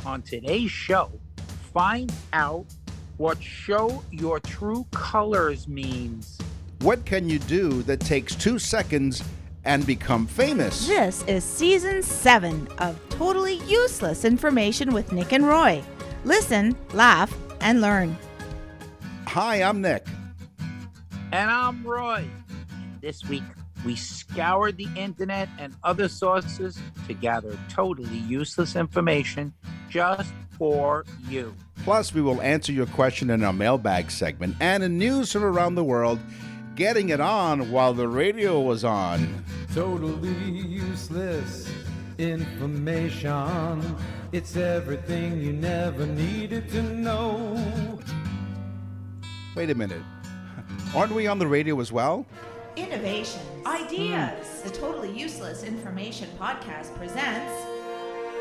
On today's show, find out what show your true colors means. What can you do that takes 2 seconds and become famous? This is Season 7 of Totally Useless Information with Nick and Roy. Listen, laugh, and learn. Hi, I'm Nick. And I'm Roy. And this week, we scoured the internet and other sources to gather totally useless information just for you. Plus, we will answer your question in our mailbag segment and in news from around the world, getting it on while the radio was on. Totally useless information. It's everything you never needed to know. Wait a minute. Aren't we on the radio as well? Innovations. Ideas. The Totally Useless Information Podcast presents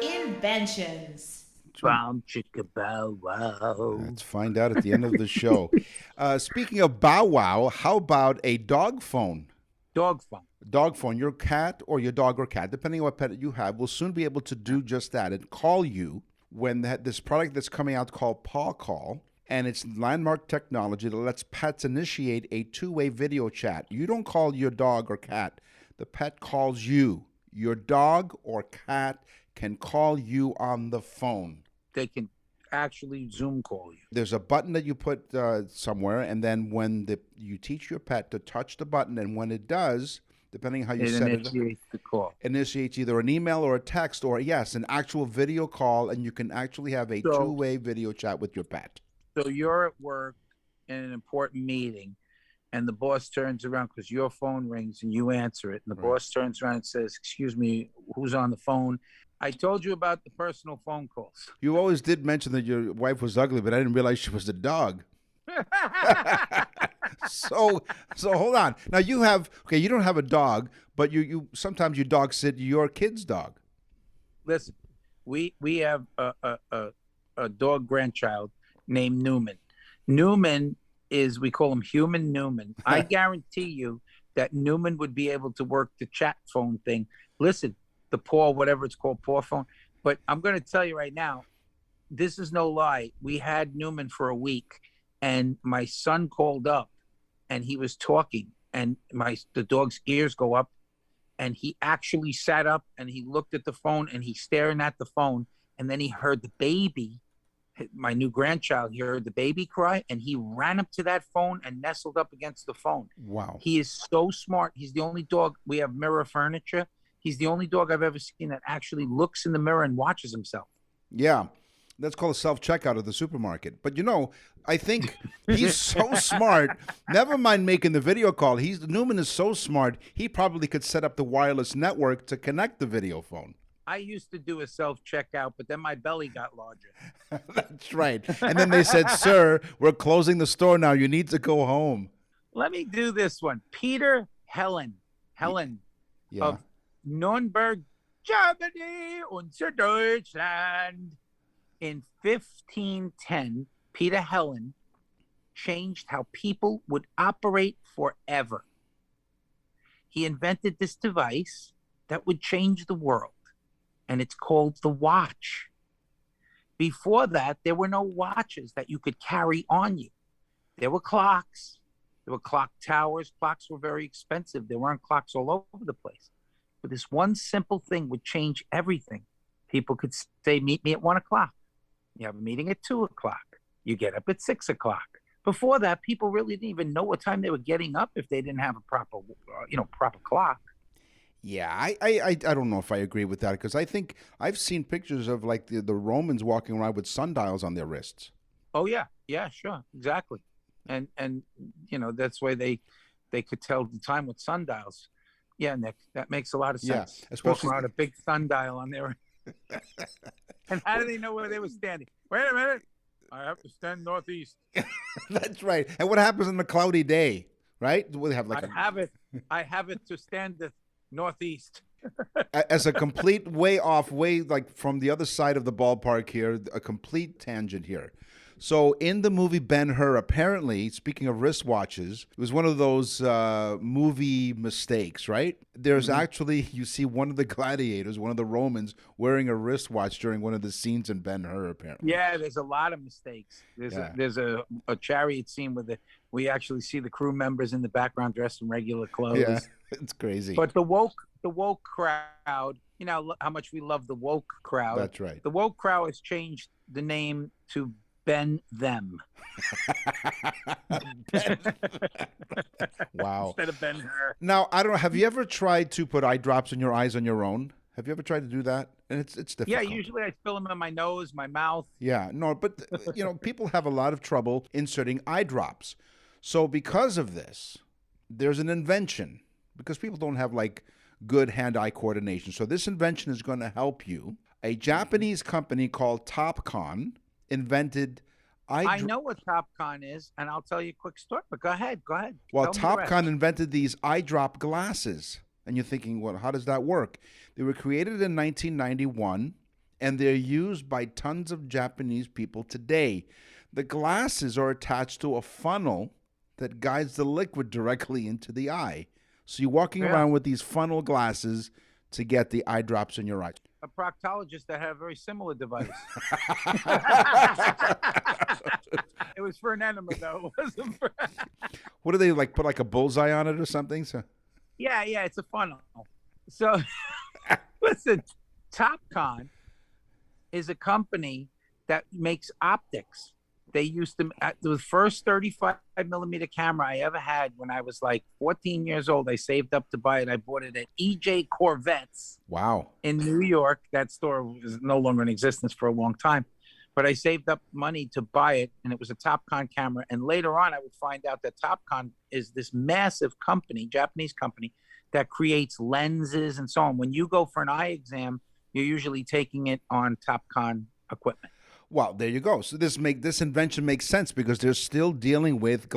Inventions. Bow chicka bow wow. Let's find out at the end of the show. Speaking of bow wow, how about a dog phone? Dog phone. Dog phone. Your cat or your dog or cat, depending on what pet you have, will soon be able to do just that and call you when this product that's coming out called Paw Call. And it's landmark technology that lets pets initiate a two-way video chat. You don't call your dog or cat. The pet calls you. Your dog or cat can call you on the phone. They can actually Zoom call you. There's a button that you put somewhere, and then when you teach your pet to touch the button, and when it does, depending how you set it up, initiates the call. initiates either an email or a text or, yes, an actual video call, and you can actually have a two-way video chat with your pet. So you're at work in an important meeting, and the boss turns around because your phone rings and you answer it. And the boss turns around and says, "Excuse me, who's on the phone? I told you about the personal phone calls." You always did mention that your wife was ugly, but I didn't realize she was a dog. So hold on. Now you don't have a dog, but you sometimes you dog sit your kid's dog. Listen, we have a dog grandchild named Newman. Newman is, we call him Human Newman. I guarantee you that Newman would be able to work the chat phone thing. Listen, the paw, whatever it's called, paw phone. But I'm going to tell you right now, this is no lie. We had Newman for a week, and my son called up, and he was talking, and the dog's ears go up, and he actually sat up, and he looked at the phone, and he's staring at the phone, and then he heard the baby, my new grandchild, he heard the baby cry, and he ran up to that phone and nestled up against the phone. Wow. He is so smart. He's the only dog. We have mirror furniture. He's the only dog I've ever seen that actually looks in the mirror and watches himself. Yeah. That's called a self-checkout at the supermarket. But, I think he's so smart. Never mind making the video call. Newman is so smart, he probably could set up the wireless network to connect the video phone. I used to do a self-checkout, but then my belly got larger. That's right. And then they said, "Sir, we're closing the store now. You need to go home." Let me do this one. Peter Hellen Yeah. of Nürnberg, Germany, unser Deutschland. In 1510, Peter Hellen changed how people would operate forever. He invented this device that would change the world, and it's called the watch. Before that, there were no watches that you could carry on you. There were clocks. There were clock towers. Clocks were very expensive. There weren't clocks all over the place. But this one simple thing would change everything. People could say, "Meet me at 1 o'clock." You have a meeting at 2 o'clock. You get up at 6 o'clock. Before that, people really didn't even know what time they were getting up if they didn't have a proper clock. Yeah, I don't know if I agree with that, because I think I've seen pictures of like the Romans walking around with sundials on their wrists. Oh yeah, sure, exactly, and that's why they could tell the time with sundials. Yeah, Nick, that makes a lot of sense. Yeah, especially walking around a big sundial on there. And how do they know where they were standing? Wait a minute, I have to stand northeast. That's right. And what happens on a cloudy day, right? We have like I have it to stand the northeast. as a complete way like from the other side of the ballpark here, a complete tangent here. So in the movie Ben-Hur, apparently, speaking of wristwatches, it was one of those movie mistakes, right? There's actually, you see one of the gladiators, one of the Romans, wearing a wristwatch during one of the scenes in Ben-Hur, apparently. Yeah, there's a lot of mistakes. There's a chariot scene where we actually see the crew members in the background dressed in regular clothes. Yeah, it's crazy. But the woke crowd, you know how much we love the woke crowd. That's right. The woke crowd has changed the name to Ben Them. Wow. Instead of Ben Hur. Now, I don't know. Have you ever tried to put eye drops in your eyes on your own? Have you ever tried to do that? And it's difficult. Yeah, usually I fill them in my nose, my mouth. Yeah, no, but people have a lot of trouble inserting eye drops. So because of this, there's an invention, because people don't have like good hand-eye coordination. So this invention is going to help you. A Japanese company called Topcon invented I know what Topcon is, and I'll tell you a quick story. But go ahead. Well, Topcon invented these eye drop glasses. And you're thinking, well, how does that work? They were created in 1991, and they're used by tons of Japanese people today. The glasses are attached to a funnel that guides the liquid directly into the eye. So you're walking around with these funnel glasses to get the eye drops in your eye. A proctologist that had a very similar device. It was for an enema, though. It wasn't for... What do they like? Put like a bullseye on it or something? So. Yeah, it's a funnel. So, listen, Topcon is a company that makes optics. They used to, the first 35 millimeter camera I ever had when I was like 14 years old. I saved up to buy it. I bought it at EJ Corvettes. Wow. In New York. That store is no longer in existence for a long time. But I saved up money to buy it, and it was a Topcon camera. And later on, I would find out that Topcon is this massive company, Japanese company, that creates lenses and so on. When you go for an eye exam, you're usually taking it on Topcon equipment. Well, there you go. So this invention makes sense because they're still dealing with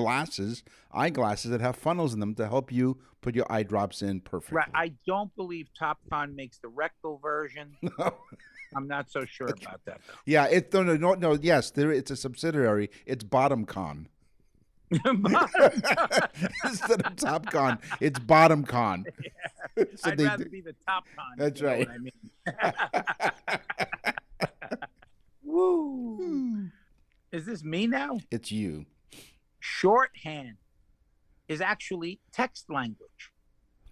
eyeglasses that have funnels in them to help you put your eye drops in perfectly. Right. I don't believe Topcon makes the rectal version. No. I'm not so sure about that, though. Yeah, no. Yes, it's a subsidiary. It's BottomCon. Instead of Topcon, it's BottomCon. Yeah. So I'd rather be the Topcon. That's right. I mean. Woo! Is this me now? It's you. Shorthand is actually text language.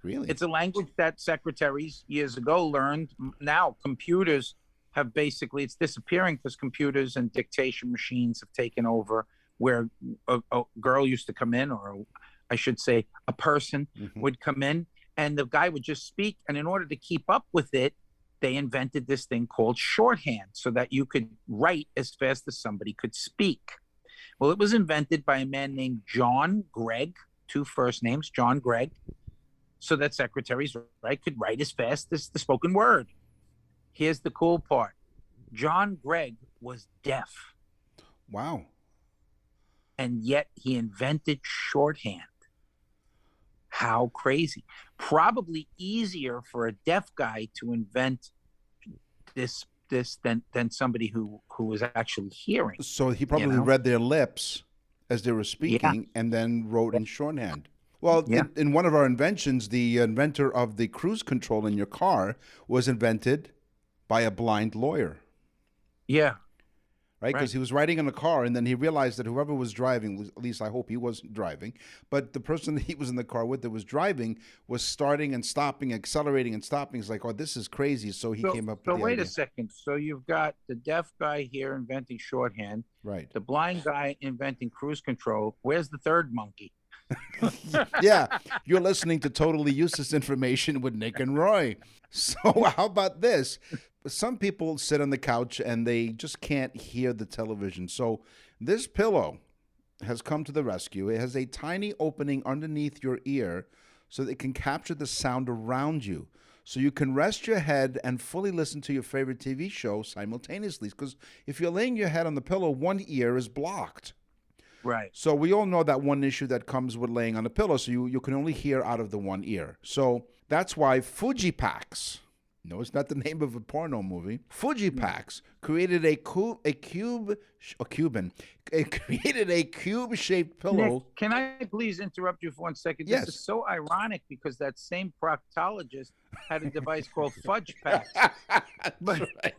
Really? It's a language that secretaries years ago learned. Now computers have basically, it's disappearing because computers and dictation machines have taken over, where a girl used to come in, or I should say a person would come in, and the guy would just speak. And in order to keep up with it, they invented this thing called shorthand so that you could write as fast as somebody could speak. Well, it was invented by a man named John Gregg, two first names, John Gregg, so that secretaries could write as fast as the spoken word. Here's the cool part. John Gregg was deaf. Wow. And yet he invented shorthand. How crazy. Probably easier for a deaf guy to invent this than somebody who was actually hearing. So he probably read their lips as they were speaking and then wrote in shorthand. Well, in one of our inventions, the inventor of the cruise control in your car was invented by a blind lawyer. Yeah. Right? Because he was riding in a car, and then he realized that whoever was driving, at least I hope he wasn't driving, but the person that he was in the car with that was driving was starting and stopping, accelerating and stopping. He's like, oh, this is crazy. So he came up with the wait idea. a second. So you've got the deaf guy here inventing shorthand. Right. The blind guy inventing cruise control. Where's the third monkey? Yeah, you're listening to Totally Useless Information with Nick and Roy. So how about this? Some people sit on the couch and they just can't hear the television. So this pillow has come to the rescue. It has a tiny opening underneath your ear so that it can capture the sound around you. So you can rest your head and fully listen to your favorite TV show simultaneously. Because if you're laying your head on the pillow, one ear is blocked. Right. So we all know that one issue that comes with laying on a pillow. So you can only hear out of the one ear. So that's why Fujipacks No, it's not the name of a porno movie. Fujipax created created a cube-shaped pillow. Nick, can I please interrupt you for 1 second? Yes. This is so ironic because that same proctologist had a device called Fudge Packs. That's right.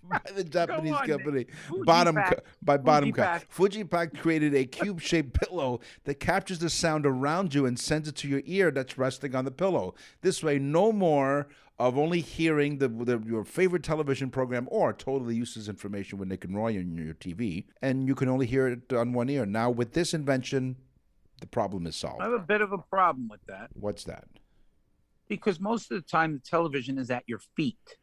By the Japanese on, company, Fujipack. Bottom Fujipack created a cube-shaped pillow that captures the sound around you and sends it to your ear that's resting on the pillow. This way, no more of only hearing your favorite television program or totally useless information with Nick and Roy on your TV, and you can only hear it on one ear. Now, with this invention, the problem is solved. I have a bit of a problem with that What's that? because most of the time the television is at your feet,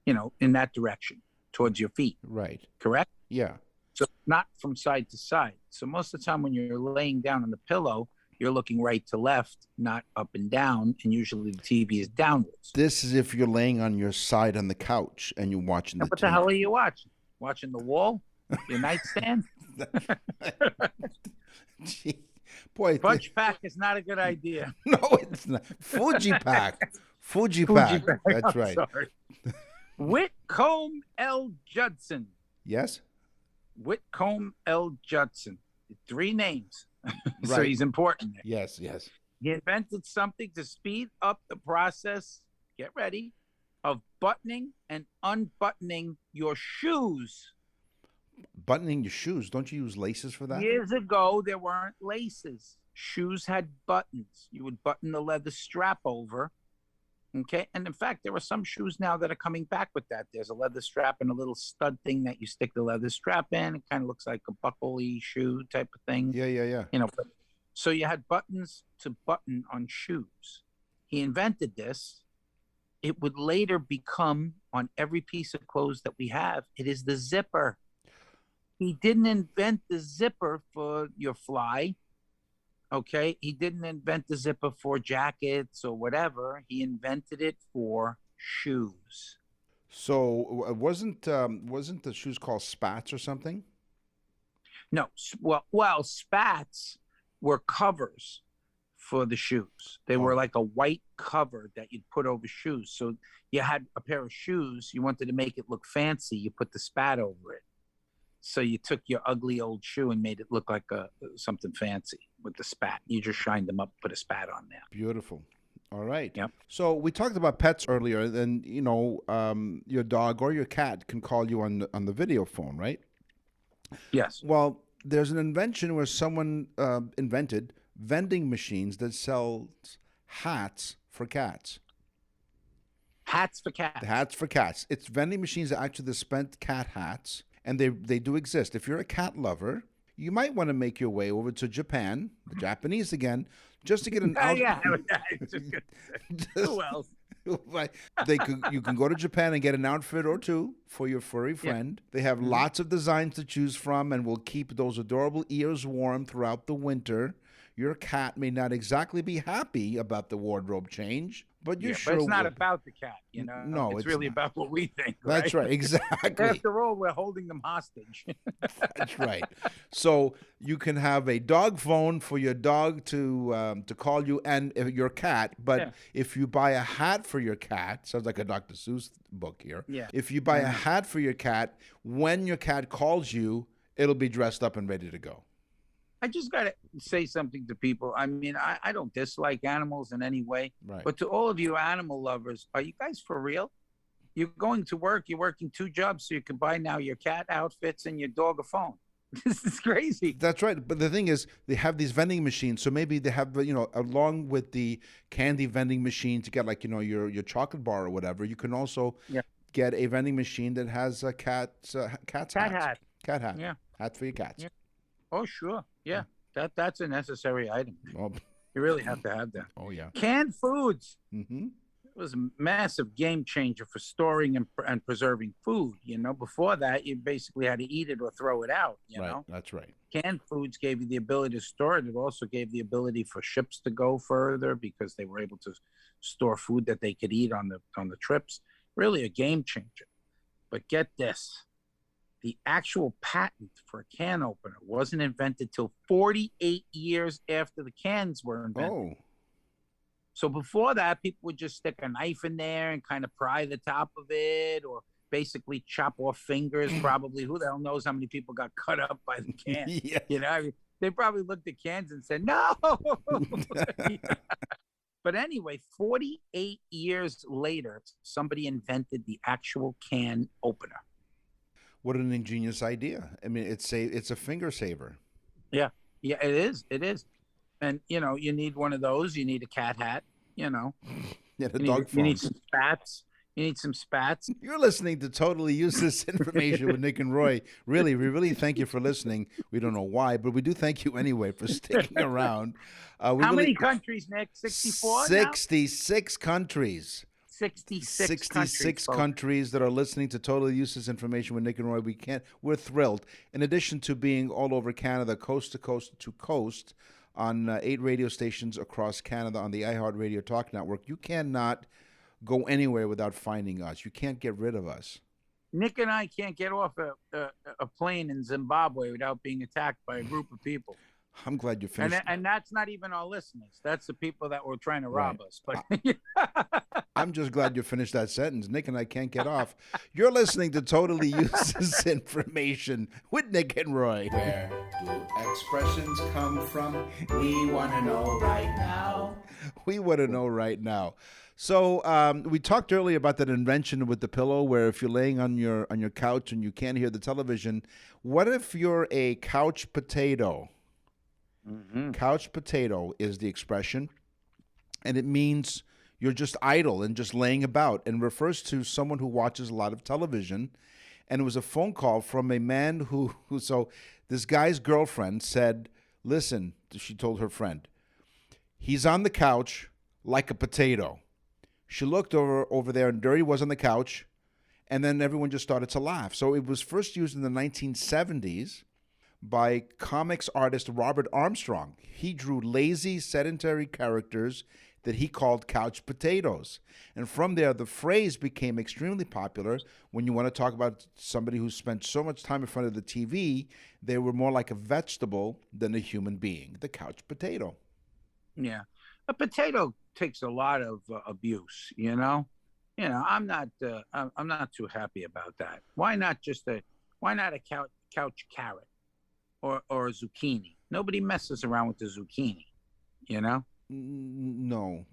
in that direction, towards your feet, Right. correct? Yeah. So not from side to side. So most of the time when you're laying down on the pillow, you're looking right to left, not up and down, and usually the TV is downwards. This is if you're laying on your side on the couch and you're watching the What TV. the hell are you watching? Watching the wall? Your nightstand? Gee, boy, Fudge Pack is not a good idea. no, it's not. Fujipack. That's I'm right. sorry. Whitcomb L. Judson. Yes? Whitcomb L. Judson. 3 names. So Right. he's important there. Yes, yes. He invented something to speed up the process, get ready, of buttoning and unbuttoning your shoes. Buttoning your shoes. Don't you use laces for that? Years ago, there weren't laces. Shoes had buttons. You would button the leather strap over. Okay. And in fact, there are some shoes now that are coming back with that. There's a leather strap and a little stud thing that you stick the leather strap in. It kind of looks like a buckle-y shoe type of thing. Yeah. So you had buttons to button on shoes. He invented this. It would later become on every piece of clothes that we have. It is the zipper. He didn't invent the zipper for your fly. Okay. He didn't invent the zipper for jackets or whatever. He invented it for shoes. So wasn't the shoes called spats or something? No. Well, spats were covers for the shoes. They were like a white cover that you'd put over shoes. So you had a pair of shoes. You wanted to make it look fancy. You put the spat over it. So you took your ugly old shoe and made it look like something fancy with the spat. You just shined them up, put a spat on there. Beautiful. All right. Yep. So we talked about pets earlier, and your dog or your cat can call you on the video phone, right? Yes. Well, there's an invention where someone invented vending machines that sells hats for cats. Hats for cats. Hats for cats. It's vending machines that actually dispense cat hats, and they do exist. If you're a cat lover, you might want to make your way over to Japan, the Japanese again, just to get an out. Yeah. Who else? You can go to Japan and get an outfit or two for your furry friend. They have lots of designs to choose from and will keep those adorable ears warm throughout the winter. Your cat may not exactly be happy about the wardrobe change, but you sure But it's not will. about the cat, you know? No, it's it's really not. about what we think, right? That's right, exactly. After all, we're holding them hostage. That's right. So you can have a dog phone for your dog to call you and your cat. But if you buy a hat for your cat, sounds like a Dr. Seuss book here. Yeah. If you buy a hat for your cat, when your cat calls you, it'll be dressed up and ready to go. I just got to say something to people. I mean, I don't dislike animals in any way. Right. But to all of you animal lovers, are you guys for real? You're going to work. You're working 2 jobs so you can buy now your cat outfits and your dog a phone. This is crazy. That's right. But the thing is, they have these vending machines. So maybe they have, along with the candy vending machine to get your chocolate bar or whatever, you can also get a vending machine that has a cat's hat. Cat hat. Yeah. Hat for your cats. Yeah. Oh, sure. Yeah. That's a necessary item. Oh, You really have to have that. oh yeah. Canned foods. Mm-hmm. It was a massive game changer for storing and preserving food. Before that, you basically had to eat it or throw it out. You know, That's right. canned foods gave you the ability to store it. It also gave the ability for ships to go further because they were able to store food that they could eat on the trips. Really a game changer. But get this. The actual patent for a can opener wasn't invented till 48 years after the cans were invented. Oh. So before that, people would just stick a knife in there and kind of pry the top of it, or basically chop off fingers. Probably, who the hell knows how many people got cut up by the can? Yeah. You know, I mean, they probably looked at cans and said, "No." But anyway, 48 years later, somebody invented the actual can opener. What an ingenious idea. I mean, it's a finger saver. Yeah, yeah, it is. It is. And, you know, you need one of those. You need a cat hat, you know. Yeah, the You dog need, phone. you need some spats. You need some spats. You're listening to Totally Useless Information with Nick and Roy. Really, we really thank you for listening. We don't know why, but we do thank you anyway for sticking around. How many countries, Nick? 64 66 countries. 66 countries that are listening to Totally Useless Information with Nick and Roy. We're thrilled. In addition to being all over Canada, coast to coast on 8 radio stations across Canada on the iHeartRadio Talk Network, you cannot go anywhere without finding us. You can't get rid of us. Nick and I can't get off a plane in Zimbabwe without being attacked by a group of people. I'm glad you finished. And that's not even our listeners. That's the people that were trying to rob us. But I'm just glad you finished that sentence. Nick and I can't get off. You're listening to Totally Useless Information with Nick and Roy. Where do expressions come from? We want to know right now. We want to know right now. So we talked earlier about that invention with the pillow, where if you're laying on your couch and you can't hear the television, what if you're a couch potato? Mm-hmm. Couch potato is the expression, and it means you're just idle and just laying about, and refers to someone who watches a lot of television. And it was a phone call from a man who so this guy's girlfriend said, listen, she told her friend, he's on the couch like a potato. She looked over there, and there he was on the couch, and then everyone just started to laugh. So it was first used in the 1970s by comics artist Robert Armstrong. He drew lazy, sedentary characters that he called couch potatoes. And from there, the phrase became extremely popular. When you want to talk about somebody who spent so much time in front of the TV, they were more like a vegetable than a human being, the couch potato. Yeah. A potato takes a lot of abuse, you know. I'm not too happy about that. Why not a couch carrot or a zucchini? Nobody messes around with the zucchini, you know. No,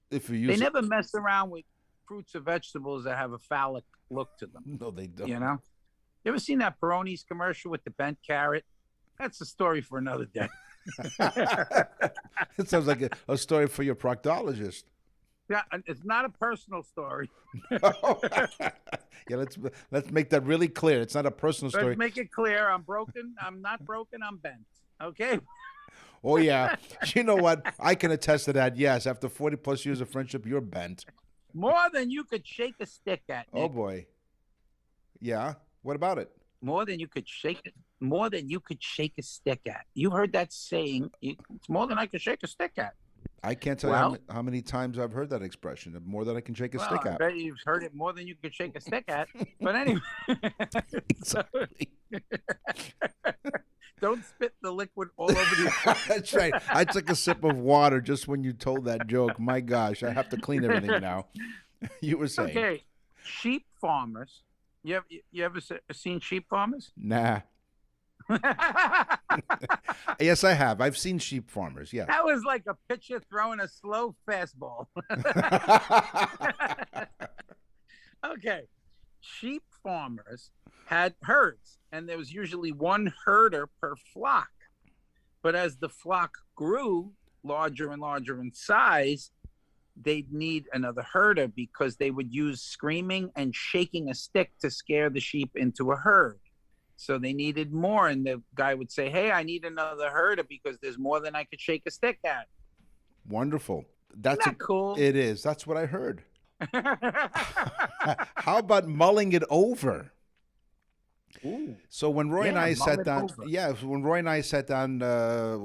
if you use they never mess around with fruits or vegetables that have a phallic look to them. No, they don't. You know, you ever seen that Peroni's commercial with the bent carrot? That's a story for another day. It sounds like a story for your proctologist. Yeah, it's not a personal story. Yeah, let's make that really clear. It's not a personal story. Let's make it clear. I'm broken. I'm not broken. I'm bent. Okay. Oh yeah. You know what? I can attest to that. Yes, after 40 plus years of friendship, you're bent. More than you could shake a stick at. Nick. Oh boy. Yeah. What about it? More than you could shake it. More than you could shake a stick at. You heard that saying? It's more than I could shake a stick at. I can't tell you how many times I've heard that expression. More than I can shake a stick I at. bet you've heard it more than you could shake a stick at. But anyway. Exactly. Don't spit the liquid all over the. That's right. I took a sip of water just when you told that joke. My gosh, I have to clean everything now. You were saying. Okay, sheep farmers. You ever seen sheep farmers? Nah. Yes, I have. I've seen sheep farmers. Yeah. That was like a pitcher throwing a slow fastball. Okay, sheep farmers had herds, and there was usually one herder per flock. But as the flock grew larger and larger in size, they'd need another herder because they would use screaming and shaking a stick to scare the sheep into a herd. So they needed more, and the guy would say, hey, I need another herder because there's more than I could shake a stick at. Wonderful. Isn't that cool? It is. That's what I heard. How about mulling it over? Ooh. So when Roy and I sat down, over. when Roy and I sat down a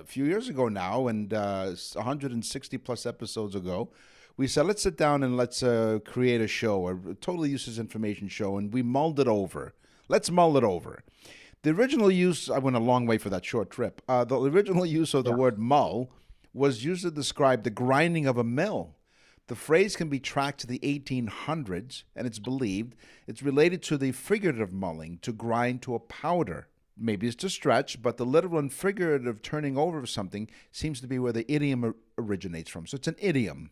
few years ago now, and 160 plus episodes ago, we said, let's sit down and let's create a show, a totally useless information show, and we mulled it over. Let's mull it over. The original use, I went a long way for that short trip. The original use of the word mull was used to describe the grinding of a mill. The phrase can be tracked to the 1800s, and it's believed it's related to the figurative mulling, to grind to a powder. Maybe it's to stretch, but the literal and figurative turning over of something seems to be where the idiom originates from. So it's an idiom.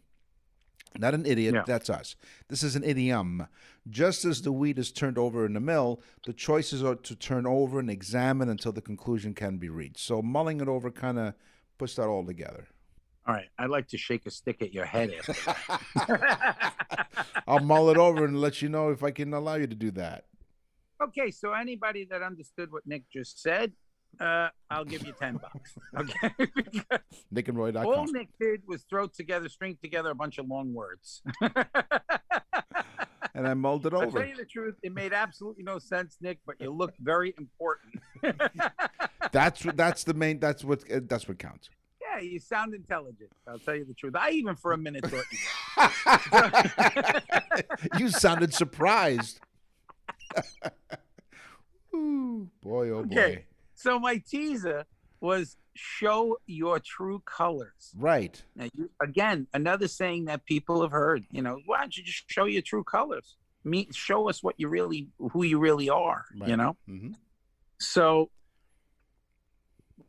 Not an idiot, Yeah. that's us. This is an idiom. Just as the wheat is turned over in the mill, the choices are to turn over and examine until the conclusion can be reached. So mulling it over kind of puts that all together. All right. I'd like to shake a stick at your head after that. I'll mull it over and let you know if I can allow you to do that. Okay. So anybody that understood what Nick just said, I'll give you $10. Okay. Because NickandRoy.com. all Nick did was string together a bunch of long words. And I mulled it I'll over. tell you the truth, it made absolutely no sense, Nick, but you looked very important. That's what counts. Yeah, you sound intelligent. I'll tell you the truth. I even for a minute thought you You sounded surprised. Ooh, boy, oh boy. Okay. So my teaser was show your true colors. Right. Now, again, another saying that people have heard, why don't you just show your true colors? Show us who you really are, Right. Mm-hmm. So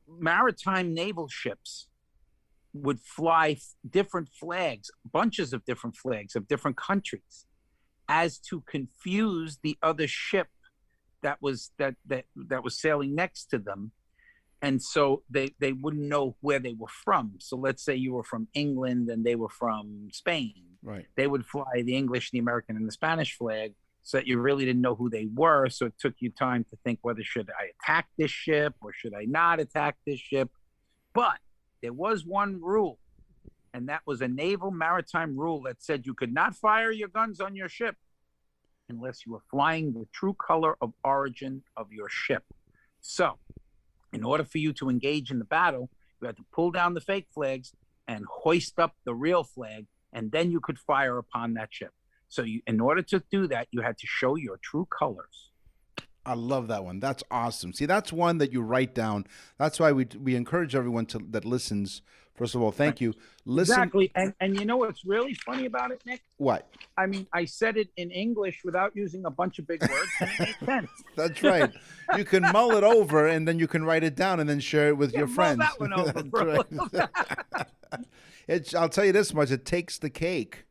maritime naval ships would fly different flags, bunches of different flags of different countries, as to confuse the other ship that was sailing next to them. And so they wouldn't know where they were from. So let's say you were from England and they were from Spain. Right. They would fly the English, the American, and the Spanish flag, so that you really didn't know who they were. So it took you time to think whether should I attack this ship or should I not attack this ship. But there was one rule, and that was a naval maritime rule that said you could not fire your guns on your ship unless you were flying the true color of origin of your ship. So in order for you to engage in the battle, you had to pull down the fake flags and hoist up the real flag, and then you could fire upon that ship. So in order to do that, you had to show your true colors. I love that one. That's awesome. See, that's one that you write down. That's why we encourage everyone that listens. First of all, thank you. Listen. Exactly. And you know what's really funny about it, Nick? What? I mean, I said it in English without using a bunch of big words, and it made sense. That's right. You can mull it over, and then you can write it down and then share it with your friends. Mull that one over, bro. I'll tell you this much. It takes the cake.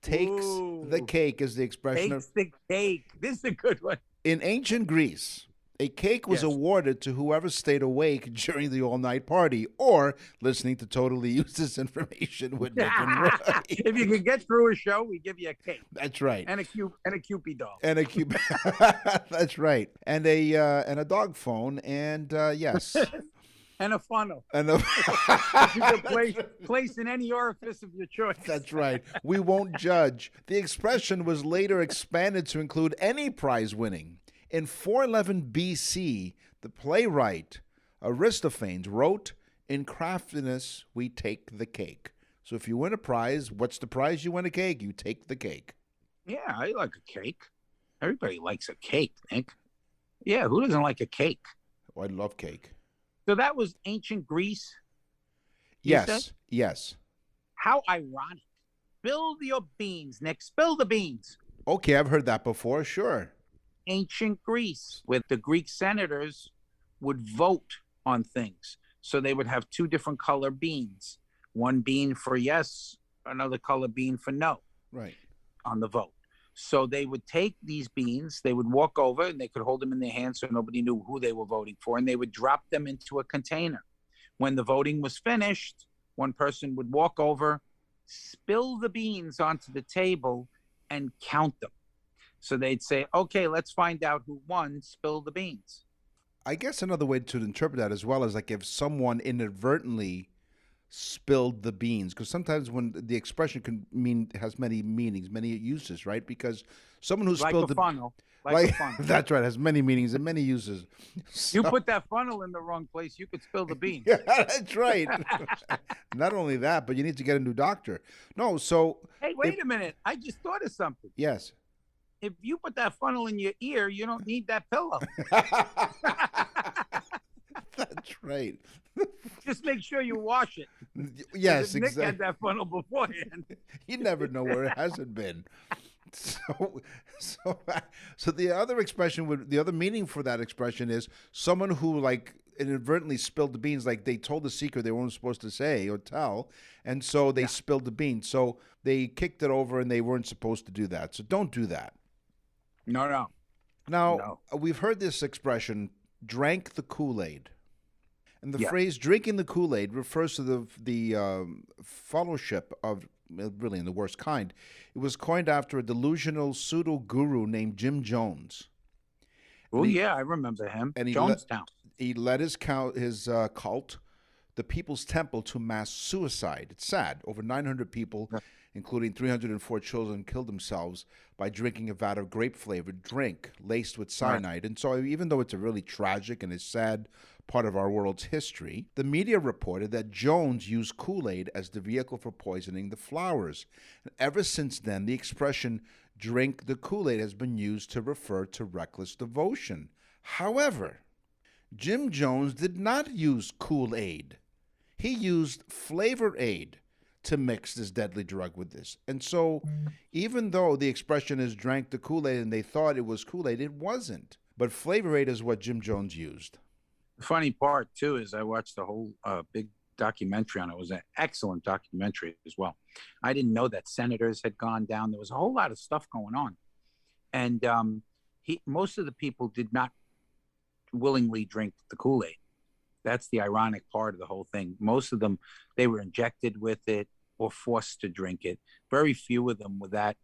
Takes Ooh. the cake is the expression. Takes the cake. This is a good one. In ancient Greece, a cake was Yes. awarded to whoever stayed awake during the all-night party or listening to Totally Useless Information with Nick and Roy. If you can get through a show, we give you a cake That's right. and a Cupid doll. And a cube. That's right. And a dog phone. And yes. And a funnel. And You can place in any orifice of your choice. That's right. We won't judge. The expression was later expanded to include any prize winning. In 411 BC, the playwright Aristophanes wrote, "In craftiness we take the cake." So if you win a prize, what's the prize? You win a cake. You take the cake. Yeah, I like a cake. Everybody likes a cake, Nick. Yeah, who doesn't like a cake? Oh, I love cake. So that was ancient Greece. You said? Yes. Yes. How ironic. Spill your beans, Nick. Spill the beans. Okay, I've heard that before. Sure. Ancient Greece, where the Greek senators would vote on things. So they would have two different color beans. One bean for yes, another color bean for no Right. on the vote. So they would take these beans, they would walk over and they could hold them in their hands so nobody knew who they were voting for, and they would drop them into a container. When the voting was finished, one person would walk over, spill the beans onto the table, and count them. So they'd say, okay, let's find out who won, spill the beans. I guess another way to interpret that as well is like if someone inadvertently spilled the beans, because sometimes when the expression has many meanings, many uses, right? Because someone who Like spilled a the funnel. Like a funnel. That's right, has many meanings and many uses. You put that funnel in the wrong place, you could spill the beans. Yeah, that's right. Not only that, but you need to get a new doctor. No, so Hey, wait a minute. I just thought of something. yes. If you put that funnel in your ear, you don't need that pillow. That's right. Just make sure you wash it. Yes, Nick exactly. had that funnel beforehand. You never know where it hasn't been. So, so, so the other expression the other meaning for that expression is someone who like inadvertently spilled the beans, like they told the secret they weren't supposed to say or tell, and so they spilled the beans. So they kicked it over, and they weren't supposed to do that. So don't do that. No. Now, we've heard this expression, drank the Kool-Aid. And the phrase drinking the Kool-Aid refers to the fellowship of, really in the worst kind. It was coined after a delusional pseudo-guru named Jim Jones. Oh, yeah, I remember him. And Jonestown. He led his cult, the People's Temple, to mass suicide. It's sad. Over 900 people, including 304 children, killed themselves by drinking a vat of grape-flavored drink laced with cyanide. And so even though it's a really tragic and a sad part of our world's history, the media reported that Jones used Kool-Aid as the vehicle for poisoning the flowers. And ever since then, the expression drink the Kool-Aid has been used to refer to reckless devotion. However, Jim Jones did not use Kool-Aid. He used Flavor Aid to mix this deadly drug with this. And so even though the expression is drank the Kool-Aid and they thought it was Kool-Aid, it wasn't. But Flavor Aid is what Jim Jones used. The funny part, too, is I watched the whole big documentary on it. It was an excellent documentary as well. I didn't know that senators had gone down. There was a whole lot of stuff going on. And most of the people did not willingly drink the Kool-Aid. That's the ironic part of the whole thing. Most of them, they were injected with it or forced to drink it. Very few of them were that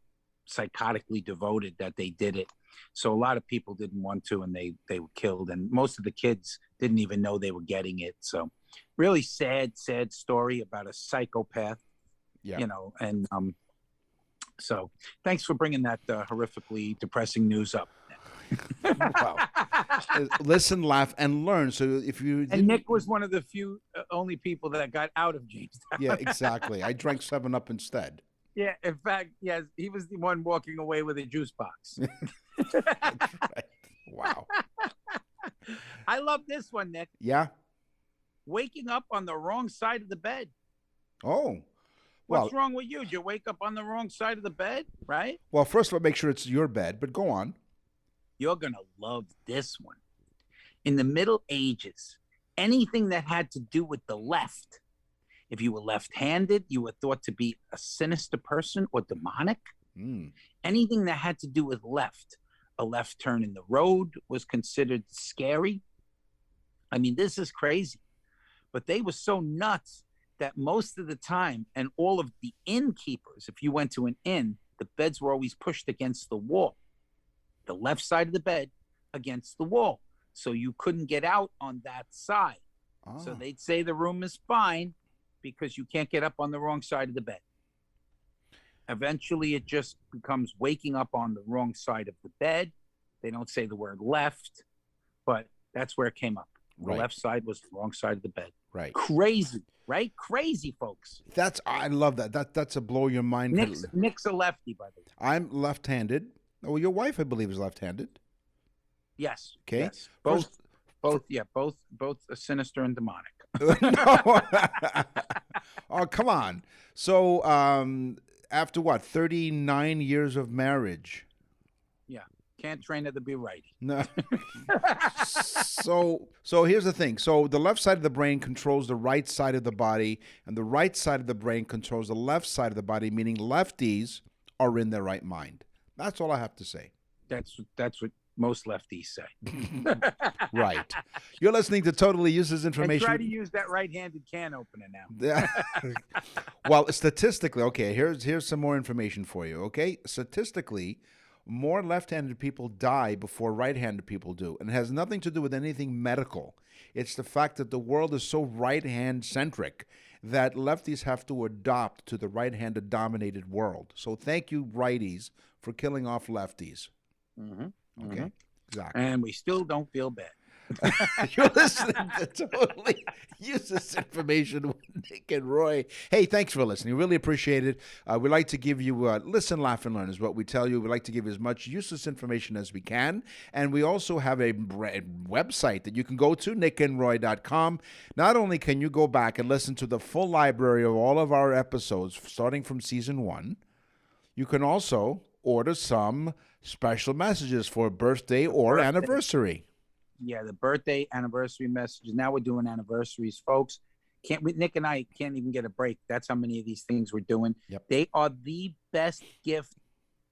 psychotically devoted that they did it. So a lot of people didn't want to, and they were killed. And most of the kids didn't even know they were getting it. So really sad story about a psychopath, you know. And so thanks for bringing that horrifically depressing news up. Wow. Listen, laugh, and learn. So if you and Nick was one of the few only people that got out of Jamestown. Yeah, exactly. I drank 7-Up instead. Yeah, in fact, yes, he was the one walking away with a juice box. That's right. Wow. I love this one, Nick. Yeah. Waking up on the wrong side of the bed. Oh. What's wrong with you? Did you wake up on the wrong side of the bed, right? Well, first of all, make sure it's your bed, but go on. You're going to love this one. In the Middle Ages, anything that had to do with the left, if you were left-handed, you were thought to be a sinister person or demonic. Anything that had to do with left, a left turn in the road was considered scary. I mean, this is crazy. But they were so nuts that most of the time, and all of the innkeepers, if you went to an inn, the beds were always pushed against the wall. The left side of the bed against the wall. So you couldn't get out on that side. So they'd say the room is fine because you can't get up on the wrong side of the bed. Eventually, it just becomes waking up on the wrong side of the bed. They don't say the word left, but that's where it came up. The left side was the wrong side of the bed. Right. Crazy, right? Crazy, folks. I love that. That's a blow your mind. Nick's a lefty, by the way. I'm left-handed. Oh, your wife, I believe, is left-handed. Yes. Okay. Yes. Both sinister and demonic. Oh, come on. So, after what, 39 years of marriage? Yeah. Can't train her to be righty. No. So here's the thing. So the left side of the brain controls the right side of the body, and the right side of the brain controls the left side of the body, meaning lefties are in their right mind. That's all I have to say. That's what most lefties say. Right. You're listening to Totally Useless Information. And try to use that right-handed can opener now. Well, statistically, okay, here's some more information for you, okay? Statistically, more left-handed people die before right-handed people do. And it has nothing to do with anything medical. It's the fact that the world is so right-hand centric that lefties have to adopt to the right-handed dominated world. So thank you, righties, for killing off lefties. Mm-hmm. Okay, exactly. And we still don't feel bad. You're listening to Totally Useless Information with Nick and Roy. Hey, thanks for listening. Really appreciate it. We like to give you listen, laugh, and learn is what we tell you. We like to give you as much useless information as we can. And we also have a website that you can go to, nickandroy.com. Not only can you go back and listen to the full library of all of our episodes, starting from season 1, you can also order some special messages for birthday or anniversary. Yeah, the birthday, anniversary messages. Now we're doing anniversaries, folks. Nick and I can't even get a break. That's how many of these things we're doing. Yep. They are the best gift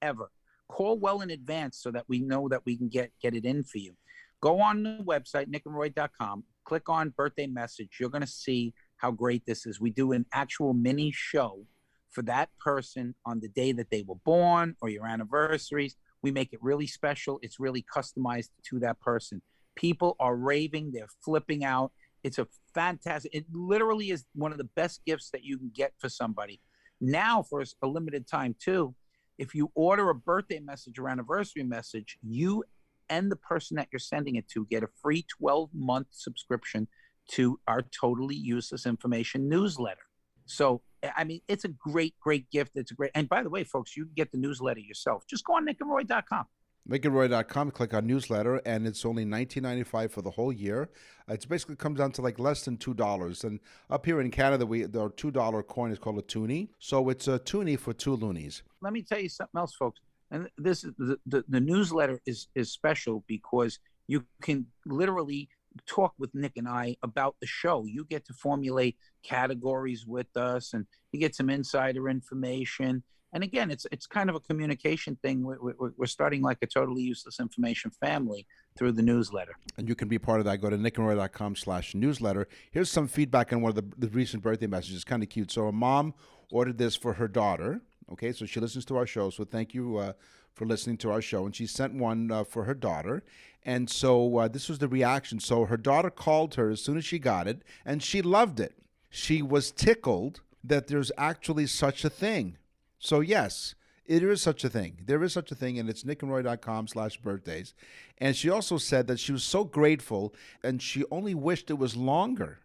ever. Call well in advance so that we know that we can get it in for you. Go on the website, nickandroy.com, click on birthday message. You're going to see how great this is. We do an actual mini show for that person on the day that they were born or your anniversaries. We make it really special. It's really customized to that person. People are raving. They're flipping out. It's a fantastic, it literally is one of the best gifts that you can get for somebody. Now, for a limited time too, if you order a birthday message or anniversary message, you and the person that you're sending it to get a free 12-month subscription to our Totally Useless Information newsletter. So, I mean, it's a great, great gift. It's a great, and by the way, folks, you can get the newsletter yourself. Just go on nickandroy.com. nickandroy.com, click on newsletter, and it's only $19.95 for the whole year. It basically comes down to like less than $2. And up here in Canada, our $2 coin is called a toonie. So it's a toonie for 2 loonies. Let me tell you something else, folks. And this is the newsletter is special because you can literally talk with Nick and I about the show. You get to formulate categories with us, and you get some insider information. And again, it's kind of a communication thing. We're starting like a Totally Useless Information family through the newsletter. And you can be part of that. Go to nickandroy.com/newsletter. Here's some feedback on one of the recent birthday messages. It's kind of cute. So a mom ordered this for her daughter. Okay, so she listens to our show. So thank you for listening to our show. And she sent one for her daughter. And so this was the reaction. So her daughter called her as soon as she got it, and she loved it. She was tickled that there's actually such a thing. So yes, it is such a thing. There is such a thing, and it's nickandroy.com/birthdays. And she also said that she was so grateful, and she only wished it was longer.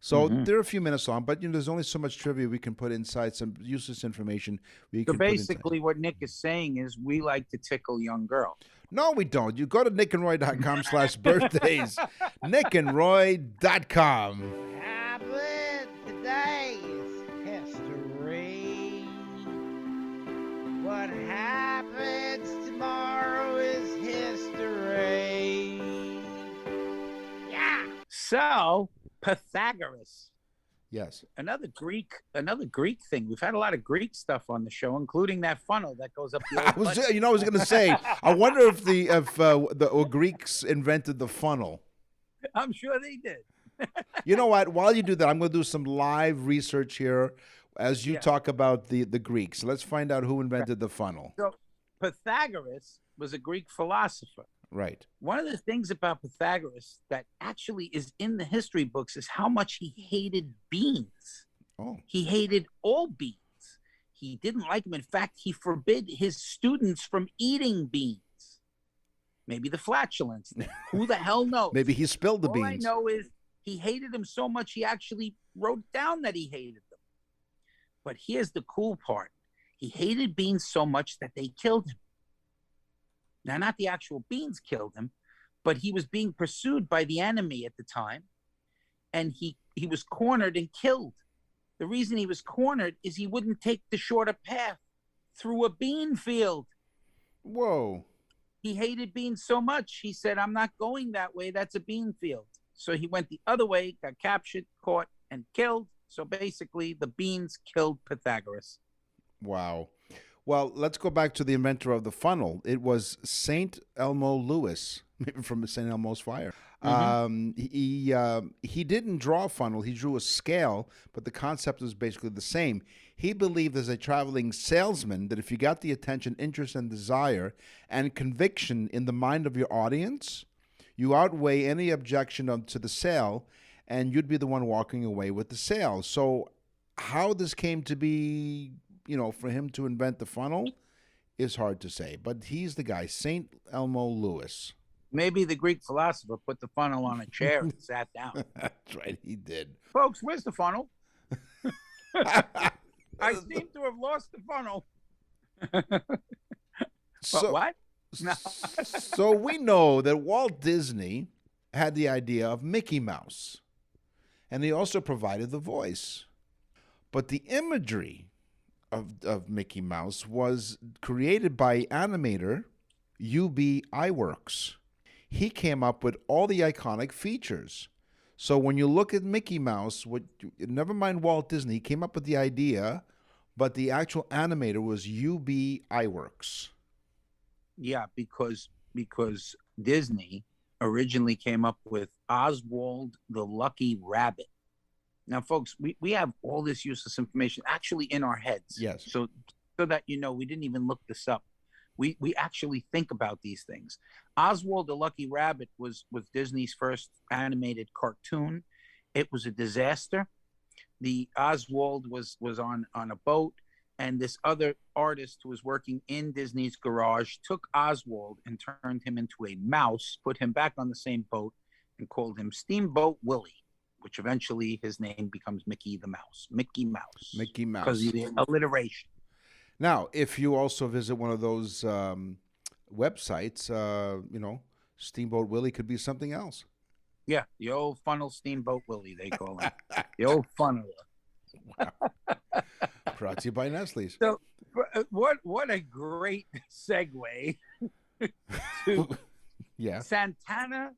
So they're a few minutes long, but there's only so much trivia we can put inside, some useless information. So basically what Nick is saying is we like to tickle young girls. No, we don't. You go to nickandroy.com/birthdays. nickandroy.com. Happened today's history. What happens tomorrow is history. Yeah. So Pythagoras. Yes. Another Greek thing. We've had a lot of Greek stuff on the show, including that funnel that goes up the I was going to say, I wonder if the Greeks invented the funnel. I'm sure they did. You know what? While you do that, I'm going to do some live research here as you talk about the Greeks. Let's find out who invented the funnel. So Pythagoras was a Greek philosopher. Right. One of the things about Pythagoras that actually is in the history books is how much he hated beans. Oh. He hated all beans. He didn't like them. In fact, he forbid his students from eating beans. Maybe the flatulence. Who the hell knows? Maybe he spilled the beans. All I know is he hated them so much he actually wrote down that he hated them. But here's the cool part. He hated beans so much that they killed him. Now, not the actual beans killed him, but he was being pursued by the enemy at the time, and he was cornered and killed. The reason he was cornered is he wouldn't take the shorter path through a bean field. Whoa. He hated beans so much, he said, I'm not going that way. That's a bean field. So he went the other way, got captured, caught, and killed. So basically, the beans killed Pythagoras. Wow. Well, let's go back to the inventor of the funnel. It was St. Elmo Lewis, from St. Elmo's Fire. He didn't draw a funnel. He drew a scale, but the concept was basically the same. He believed as a traveling salesman that if you got the attention, interest, and desire and conviction in the mind of your audience, you outweigh any objection to the sale, and you'd be the one walking away with the sale. So how this came to be, for him to invent the funnel is hard to say. But he's the guy, St. Elmo Lewis. Maybe the Greek philosopher put the funnel on a chair and sat down. That's right, he did. Folks, where's the funnel? I seem to have lost the funnel. But what? No. So we know that Walt Disney had the idea of Mickey Mouse, and he also provided the voice. But the imagery of Mickey Mouse was created by animator UB Iwerks. He came up with all the iconic features. So when you look at Mickey Mouse, never mind Walt Disney, he came up with the idea, but the actual animator was UB Iwerks. Yeah, because Disney originally came up with Oswald the Lucky Rabbit. Now, folks, we have all this useless information actually in our heads. Yes. So that you know, we didn't even look this up. We actually think about these things. Oswald the Lucky Rabbit was Disney's first animated cartoon. It was a disaster. The Oswald was on a boat, and this other artist who was working in Disney's garage took Oswald and turned him into a mouse, put him back on the same boat, and called him Steamboat Willie, which eventually his name becomes Mickey the Mouse. Mickey Mouse. Mickey Mouse. Because of the alliteration. Now, if you also visit one of those websites, Steamboat Willie could be something else. Yeah, the old funnel Steamboat Willie, they call him. The old funneler. Wow. Brought to you by Nestle's. So, what a great segue to Yeah. Santana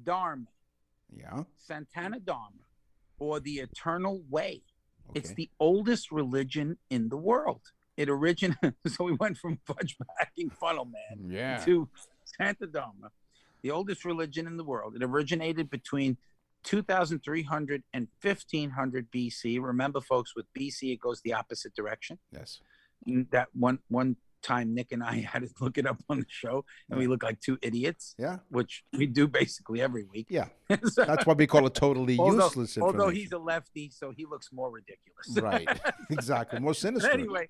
Dharma. Yeah. Santana Dharma, or the Eternal Way. Okay. It's the oldest religion in the world. It originated, so we went from fudge packing funnel man to Santa Dharma, the oldest religion in the world. It originated between 2300 and 1500 BC. Remember, folks, with BC, it goes the opposite direction. Yes. That one time Nick and I had to look it up on the show, and we look like two idiots. Yeah. Which we do basically every week. Yeah. So, That's why we call it totally useless information. although he's a lefty, so he looks more ridiculous. Right. Exactly. More sinister. But anyway,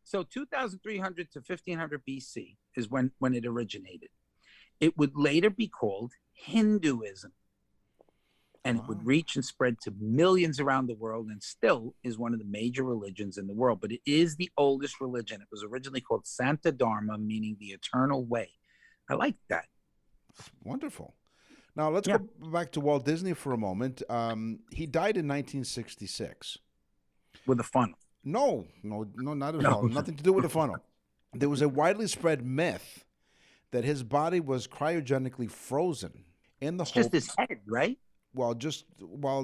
so 2300 to 1500 BC is when it originated. It would later be called Hinduism. And it would reach and spread to millions around the world, and still is one of the major religions in the world. But it is the oldest religion. It was originally called Santa Dharma, meaning the eternal way. I like that. Wonderful. Now, let's go back to Walt Disney for a moment. He died in 1966. With a funnel. No, not at all. Nothing to do with the funnel. There was a widely spread myth that his body was cryogenically frozen in the Just his head, right? Well,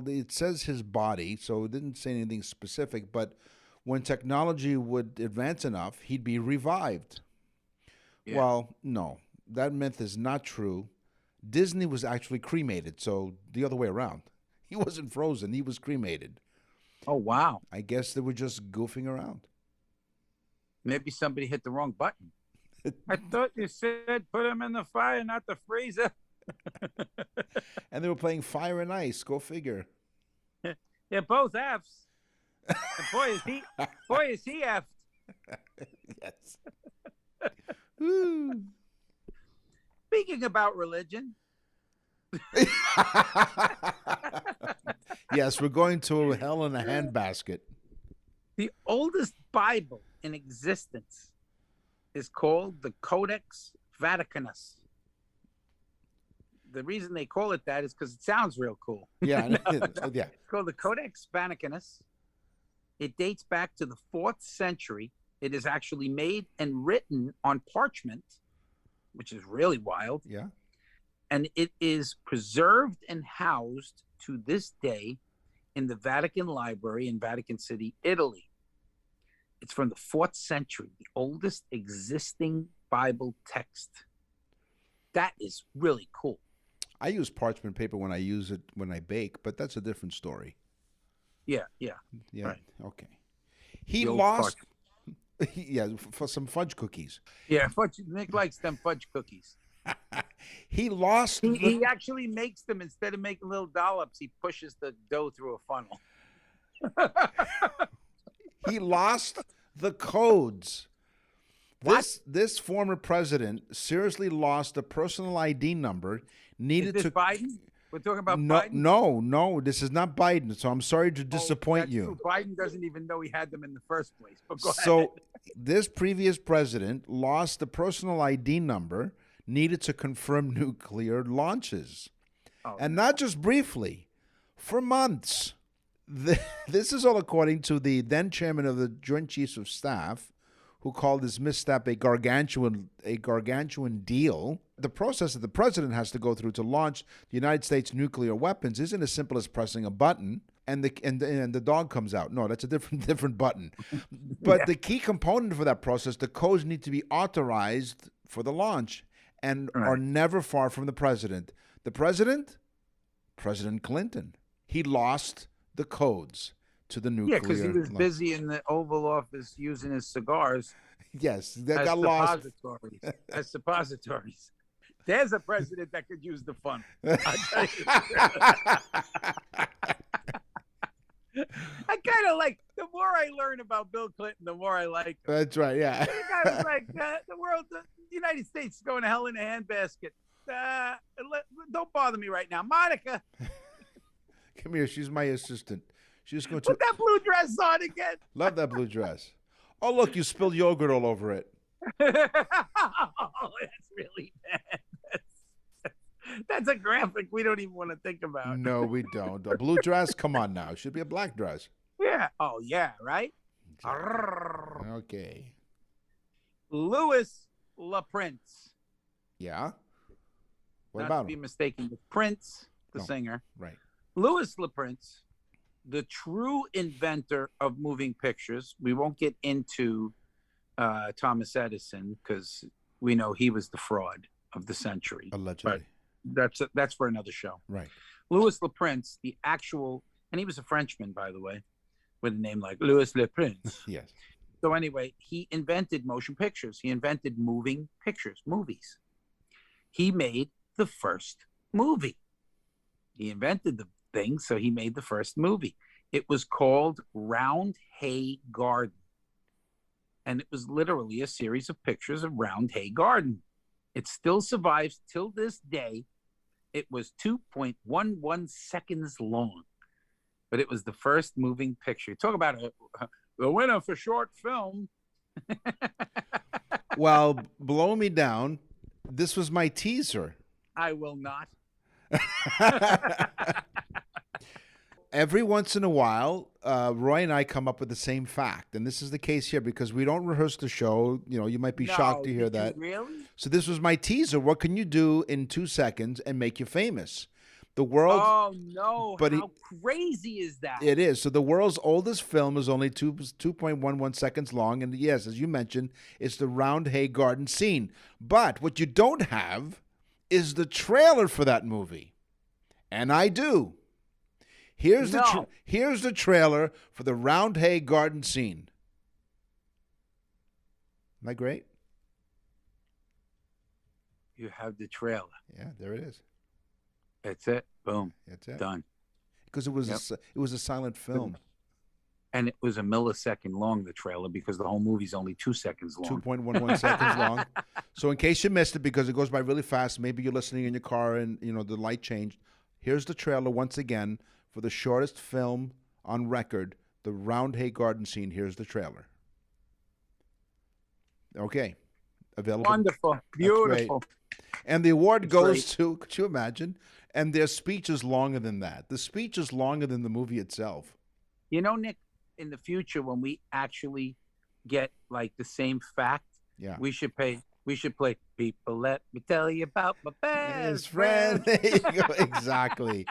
it says his body, so it didn't say anything specific, but when technology would advance enough, he'd be revived. Yeah. Well, no, that myth is not true. Disney was actually cremated, so the other way around. He wasn't frozen, he was cremated. Oh, wow. I guess they were just goofing around. Maybe somebody hit the wrong button. I thought you said put him in the fire, not the freezer. And they were playing Fire and Ice. Go figure. Yeah, both F's. And boy, is he F'd. Yes. Speaking about religion. Yes, we're going to hell in a handbasket. The oldest Bible in existence is called the Codex Vaticanus. The reason they call it that is because it sounds real cool. Yeah, yeah. It's called the Codex Vaticanus. It dates back to the 4th century. It is actually made and written on parchment, which is really wild. Yeah. And it is preserved and housed to this day in the Vatican Library in Vatican City, Italy. It's from the 4th century, the oldest existing Bible text. That is really cool. I use parchment paper when I bake, but that's a different story. Yeah. Right. Okay. He lost. Yeah, for some fudge cookies. Yeah, Nick likes them fudge cookies. He lost. He actually makes them, instead of making little dollops, he pushes the dough through a funnel. He lost the codes. This former president seriously lost the personal ID number needed Is this Biden? We're talking about No, Biden? no. This is not Biden. So I'm sorry to disappoint that's you. True. Biden doesn't even know he had them in the first place. But go ahead. So this previous president lost the personal ID number needed to confirm nuclear launches. And not just briefly, for months. This is all according to the then chairman of the Joint Chiefs of Staff, who called this misstep a gargantuan deal. The process that the president has to go through to launch the United States nuclear weapons isn't as simple as pressing a button and the dog comes out. No, that's a different button. But the key component for that process, the codes need to be authorized for the launch and are never far from the president. The president, President Clinton, he lost the codes to the nuclear. Yeah, because he was busy in the Oval Office using his cigars. Yes, that got lost. As suppositories. There's a president that could use the fun. I kind of like, the more I learn about Bill Clinton, the more I like him. That's right, yeah. The guy was like, the United States is going to hell in a handbasket. Don't bother me right now. Monica. Come here, she's my assistant. She's going to put that blue dress on again. Love that blue dress. Oh, look, you spilled yogurt all over it. Oh, that's really bad. That's a graphic we don't even want to think about. No, we don't. A blue dress? Come on now. It should be a black dress. Yeah. Oh, yeah, right? Exactly. Okay. Louis LaPrince. Yeah? What Not about to be him? mistaken with Prince, the singer. Right. Louis LaPrince, the true inventor of moving pictures. We won't get into Thomas Edison because we know he was the fraud of the century. Allegedly. But that's for another show. Right. Louis LaPrince, the actual, and he was a Frenchman, by the way, with a name like Louis LaPrince. Yes. So anyway, he invented motion pictures. He invented moving pictures, movies. He made the first movie. He invented the thing, so he made the first movie. It was called Round Hay Garden. And it was literally a series of pictures of Round Hay Garden. It still survives till this day. It was 2.11 seconds long, but it was the first moving picture. Talk about the winner for short film. Well, blow me down. This was my teaser. I will not. Every once in a while, Roy and I come up with the same fact. And this is the case here because we don't rehearse the show. You know, you might be shocked to hear that. Really? So this was my teaser. What can you do in 2 seconds and make you famous? The world. Oh, no. How crazy is that? It is. So the world's oldest film is only 2.11 seconds long. And yes, as you mentioned, it's the Round Hay Garden scene. But what you don't have is the trailer for that movie. And I do. Here's the trailer for the Round Hay Garden scene. Am I great? You have the trailer. Yeah, there it is. That's it. Boom. That's it. Done. Because it was a silent film. And it was a millisecond long, the trailer, because the whole movie's only 2 seconds long. 2.11 seconds long. So in case you missed it, because it goes by really fast, maybe you're listening in your car and the light changed. Here's the trailer once again for the shortest film on record, the Round Hay Garden scene. Here's the trailer. Okay. Available. Wonderful. Beautiful. And the award goes to, could you imagine? And their speech is longer than that. The speech is longer than the movie itself. You know, Nick, in the future, when we actually get like the same fact, we should play People Let Me Tell You About My Best Friend. There you go. Exactly.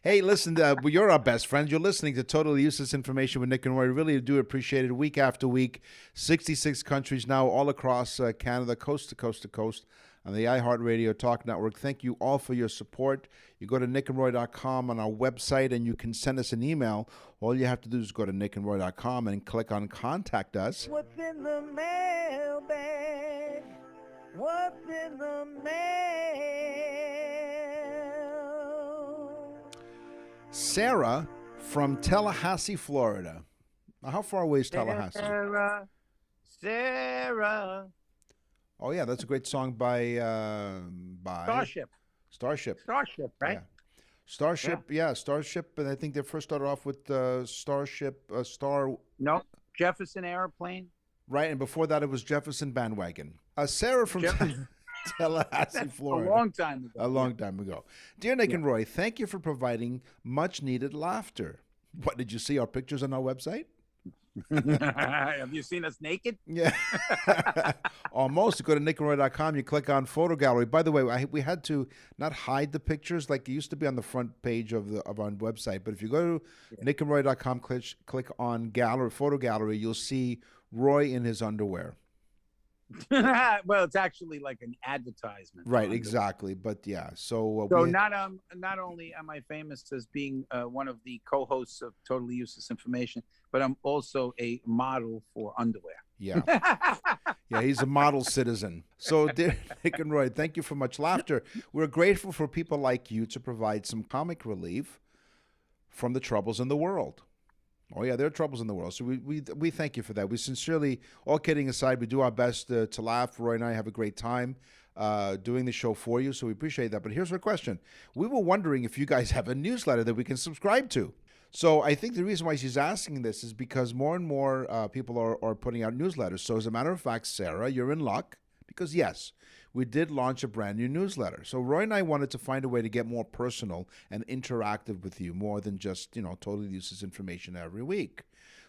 Hey, listen, you're our best friends. You're listening to Totally Useless Information with Nick and Roy. Really do appreciate it week after week. 66 countries now all across Canada, coast to coast to coast on the iHeartRadio Talk Network. Thank you all for your support. You go to nickandroy.com on our website and you can send us an email. All you have to do is go to nickandroy.com and click on Contact Us. What's in the mailbag? What's in the mail? Sarah from Tallahassee, Florida. Now, how far away is Tallahassee? Sarah. Oh, yeah, that's a great song by Starship. Starship, right? Yeah. Starship, Starship, and I think they first started off with Starship, No, Jefferson Airplane. right, and before that it was Jefferson Bandwagon. Sarah from Tallahassee, Florida. A long time ago. A long time ago. Dear Nick and Roy, thank you for providing much needed laughter. What, did you see our pictures on our website? Have you seen us naked? Yeah. Almost. You go to nickandroy.com, you click on photo gallery. By the way, we had to not hide the pictures like it used to be on the front page of our website. But if you go to nickandroy.com, click on gallery, photo gallery, you'll see Roy in his underwear. Well, it's actually like an advertisement. Right, exactly. But yeah, so not only am I famous as being one of the co-hosts of Totally Useless Information, but I'm also a model for underwear. Yeah. Yeah, he's a model citizen. So, dear Nick and Roy, thank you for much laughter. We're grateful for people like you to provide some comic relief from the troubles in the world. Oh, yeah, there are troubles in the world. So we thank you for that. We sincerely, all kidding aside, we do our best to laugh. Roy and I have a great time doing the show for you, so we appreciate that. But here's our question. We were wondering if you guys have a newsletter that we can subscribe to. So I think the reason why she's asking this is because more and more people are putting out newsletters. So as a matter of fact, Sarah, you're in luck because, yes, we did launch a brand new newsletter. So Roy and I wanted to find a way to get more personal and interactive with you, more than just, totally useless information every week.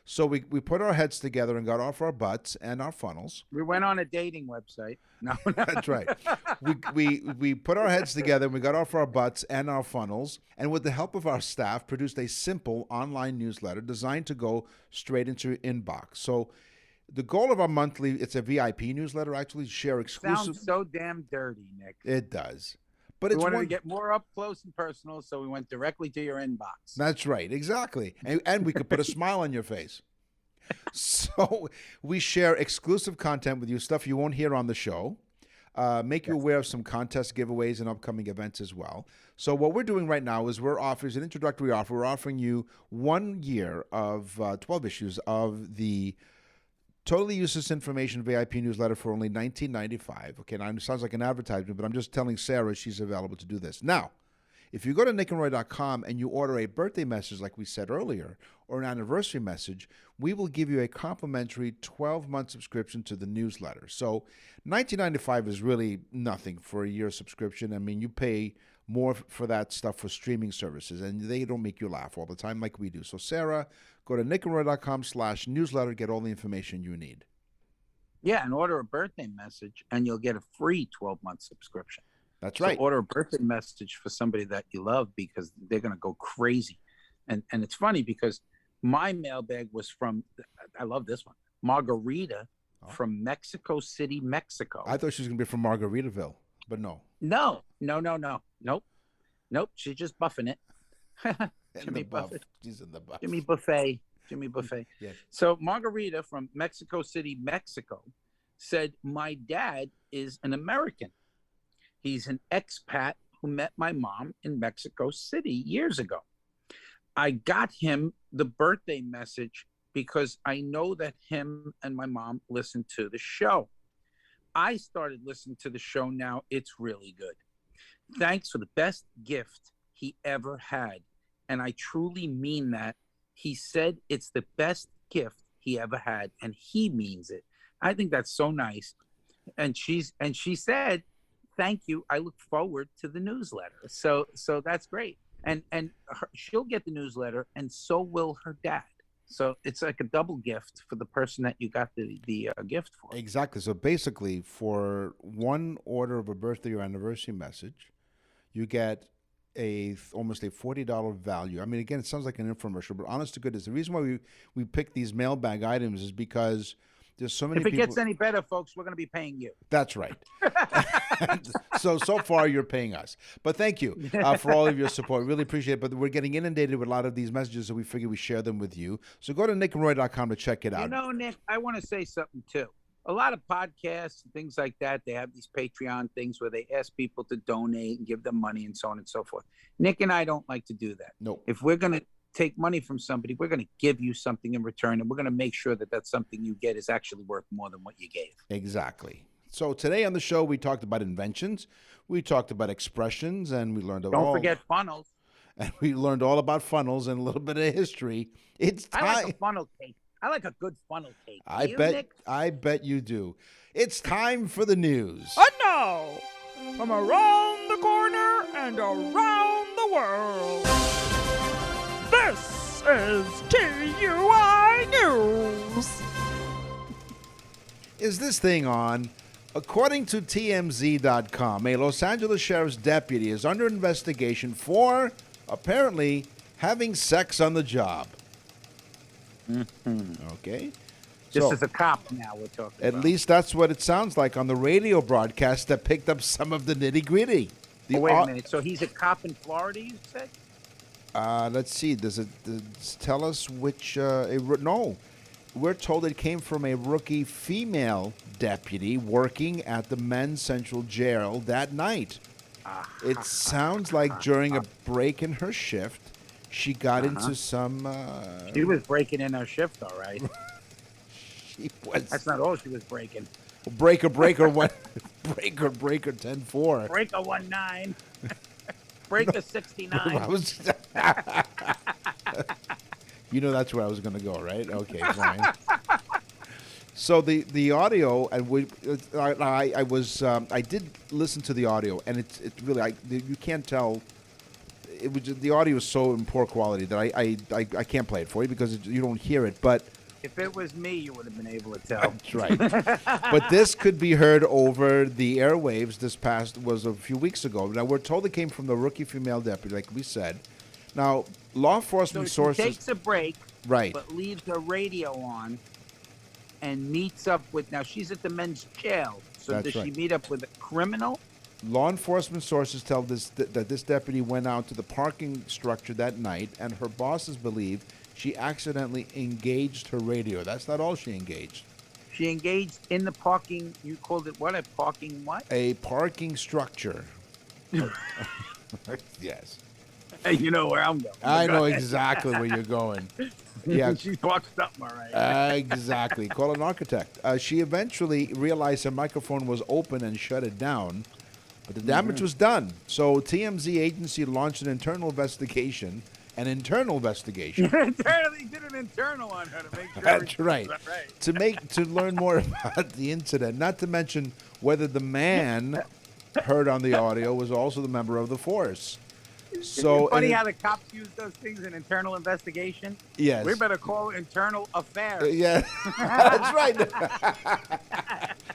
So we put our heads together and got off our butts and our funnels. We went on a dating website. No, that's right. We put our heads together and we got off our butts and our funnels, and with the help of our staff, produced a simple online newsletter designed to go straight into your inbox. So the goal of our monthly, it's a VIP newsletter, actually, share exclusive. Sounds so damn dirty, Nick. It does. But we wanted to get more up close and personal, so we went directly to your inbox. That's right, exactly. And we could put a smile on your face. So we share exclusive content with you, stuff you won't hear on the show. Make you aware of some contest giveaways and upcoming events as well. So what we're doing right now is we're offering an introductory offer. We're offering you 1 year of 12 issues of the Totally Useless Information VIP newsletter for only $19.95. Okay, now it sounds like an advertisement, but I'm just telling Sarah she's available to do this. Now, if you go to nickandroy.com and you order a birthday message like we said earlier, or an anniversary message, we will give you a complimentary 12-month subscription to the newsletter. So $19.95 is really nothing for a year subscription. I mean, you pay more for that stuff for streaming services, and they don't make you laugh all the time like we do. So Sarah, go to nickandroy.com/newsletter, get all the information you need. Yeah, and order a birthday message, and you'll get a free 12-month subscription. That's right. So order a birthday message for somebody that you love because they're going to go crazy. And it's funny because my mailbag was from, I love this one, Margarita from Mexico City, Mexico. I thought she was going to be from Margaritaville, but no. No. Nope. She's just buffing it. Jimmy Buffett. She's in the buff. Jimmy Buffet. Yeah. So Margarita from Mexico City, Mexico said, my dad is an American. He's an expat who met my mom in Mexico City years ago. I got him the birthday message because I know that him and my mom listen to the show. I started listening to the show now. It's really good. Thanks for the best gift he ever had. And I truly mean that. He said it's the best gift he ever had, and he means it. I think that's so nice. And she said, thank you. I look forward to the newsletter. So that's great. And she'll get the newsletter, and so will her dad. So it's like a double gift for the person that you got the gift for. Exactly. So basically, for one order of a birthday or anniversary message, you get almost a $40 value. I mean, again, it sounds like an infomercial, but honest to goodness, the reason why we pick these mailbag items is because there's so many people. If it gets any better, folks, we're going to be paying you. That's right. So far, you're paying us. But thank you for all of your support. Really appreciate it. But we're getting inundated with a lot of these messages, so we figure we share them with you. So go to nickandroy.com to check it out. You know, Nick, I want to say something, too. A lot of podcasts and things like that, they have these Patreon things where they ask people to donate and give them money and so on and so forth. Nick and I don't like to do that. No. If we're going to take money from somebody, we're going to give you something in return, and we're going to make sure that that's something you get is actually worth more than what you gave. Exactly. So today on the show, we talked about inventions, we talked about expressions, and we learned Don't forget funnels. and we learned all about funnels and a little bit of history. It's time. I like a funnel cake. I like a good funnel cake. Do you, Nick? I bet you do. It's time for the news. And now, from around the corner and around the world, this is TUI News. Is this thing on? According to TMZ.com, a Los Angeles sheriff's deputy is under investigation for, apparently, having sex on the job. Okay. This So, is a cop now we're talking at about. least that's what it sounds like on the radio broadcast that picked up some of the nitty-gritty. Oh, wait a minute. So he's a cop in Florida, you said? Let's see. Does it tell us which? No. We're told it came from a rookie female deputy working at the men's central jail that night. It sounds like during a break in her shift, she got into some... She was breaking in her shift, all right. she was... That's not all she was breaking. Breaker, one... breaker, 10-4. Breaker 19. Breaker 69. I was... You know that's where I was going to go, right? Okay, fine. So the audio, and I did listen to the audio, and it's really you can't tell. It was the audio is so in poor quality that I can't play it for you because you don't hear it. But If it was me, you would have been able to tell. that's right. But this could be heard over the airwaves. This was a few weeks ago. Now we're told it came from the rookie female deputy, like we said. Now law enforcement So sources. she takes a break, Right. but leaves her radio on and meets up with... Now, she's at the men's jail. So That's does she right. meet up with a criminal? Law enforcement sources tell that this deputy went out to the parking structure that night, and her bosses believe she accidentally engaged her radio. That's not all she engaged. She engaged in the parking... You called it what? A parking what? A parking structure. Yes. Hey, you know where I'm going. I know exactly where you're going. Yeah. She parked up, all right. Exactly. Call an architect. She eventually realized her microphone was open and shut it down, but the damage was done. So TMZ agency launched an internal investigation. Internally did an internal on her to make sure. That's right. Right. To learn more about the incident, not to mention whether the man heard on the audio was also the member of the force. So It's funny how the cops use those things in internal investigation. Yes. We better call it internal affairs. Yeah, that's right.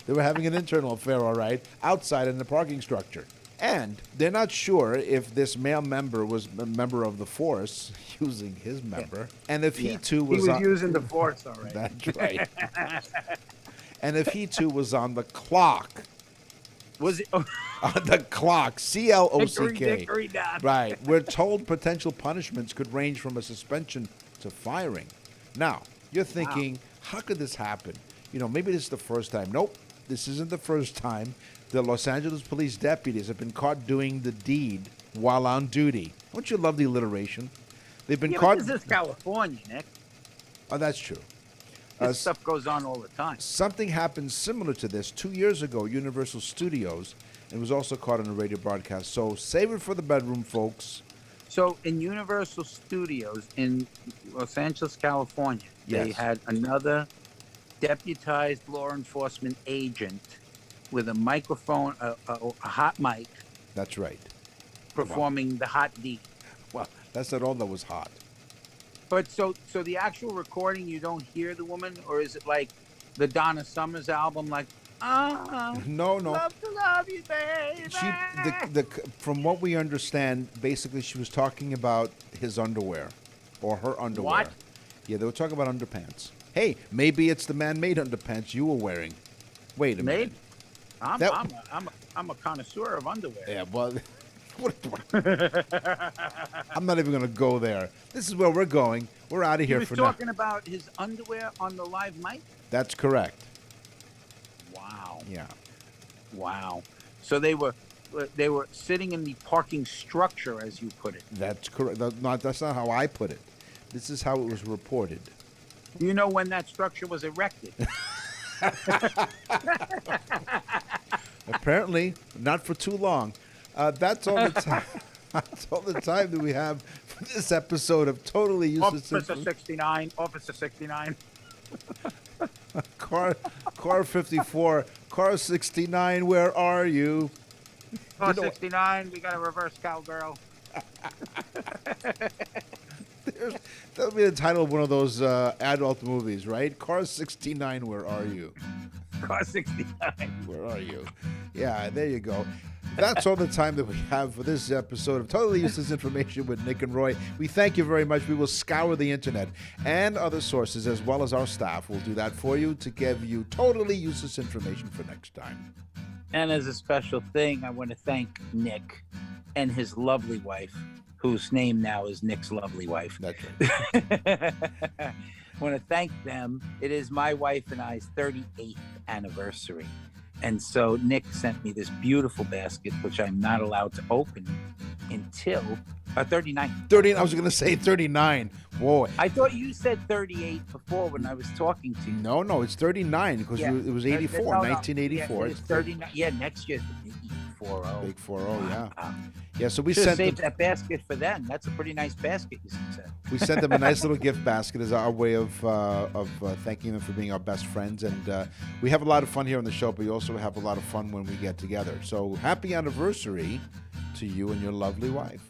They were having an internal affair, all right, outside in the parking structure. And they're not sure if this male member was a member of the force, using his member, and if he too was... He was using the force, all right. That's right. And if he too was on the clock. Was it? On the clock. CLOCK. Hickory dock. Right. We're told potential punishments could range from a suspension to firing. Now, you're thinking, how could this happen? Maybe this is the first time. Nope. This isn't the first time. The Los Angeles police deputies have been caught doing the deed while on duty. Don't you love the alliteration? They've been caught. But this is California, Nick. Oh, that's true. This stuff goes on all the time. Something happened similar to this 2 years ago, Universal Studios, and was also caught on a radio broadcast. So save it for the bedroom, folks. So in Universal Studios in Los Angeles, California, they Yes. had another deputized law enforcement agent with a microphone, a hot mic, That's right. performing the hot deed. Well, that's not all that was hot. But so the actual recording, you don't hear the woman, or is it like the Donna Summers album, like, No. love to love you, baby? From what we understand, basically she was talking about his underwear or her underwear. What? Yeah, they were talking about underpants. Hey, maybe it's the man-made underpants you were wearing. Wait a minute. Maybe. I'm a connoisseur of underwear. Yeah, well, I'm not even going to go there. This is where we're going. We're out of He here was for now. talking about his underwear on the live mic? That's correct. Wow. Yeah. Wow. So they were sitting in the parking structure, as you put it. That's correct. That's not how I put it. This is how it was reported. Do you know when that structure was erected? Apparently, not for too long. That's all the time. That's all the time that we have for this episode of Totally Useless Officer 69. Officer 69. Car 54. Car 69, where are you? Car 69, we got a reverse cowgirl. That'll be the title of one of those adult movies, right? Car 69, where are you? Car 69. Where are you? Yeah, there you go. That's all the time that we have for this episode of Totally Useless Information with Nick and Roy. We thank you very much. We will scour the internet and other sources, as well as our staff will do that for you to give you totally useless information for next time. And as a special thing, I want to thank Nick and his lovely wife, whose name now is Nick's lovely wife. That's right. I want to thank them. It is my wife and I's 38th anniversary. And so Nick sent me this beautiful basket, which I'm not allowed to open until 39. 30. I was going to say 39. Whoa. I thought you said 38 before when I was talking to you. No, it's 39 because Yeah. it was 84, No. 1984. Yeah, it's 39. Yeah, next year's the big 40. Big 40, yeah. Wow. Yeah, so we Should have sent saved them, that basket for then. That's a pretty nice basket, you said. we sent them a nice little gift basket as our way of thanking them for being our best friends. And we have a lot of fun here on the show, but we also have a lot of fun when we get together. So happy anniversary to you and your lovely wife.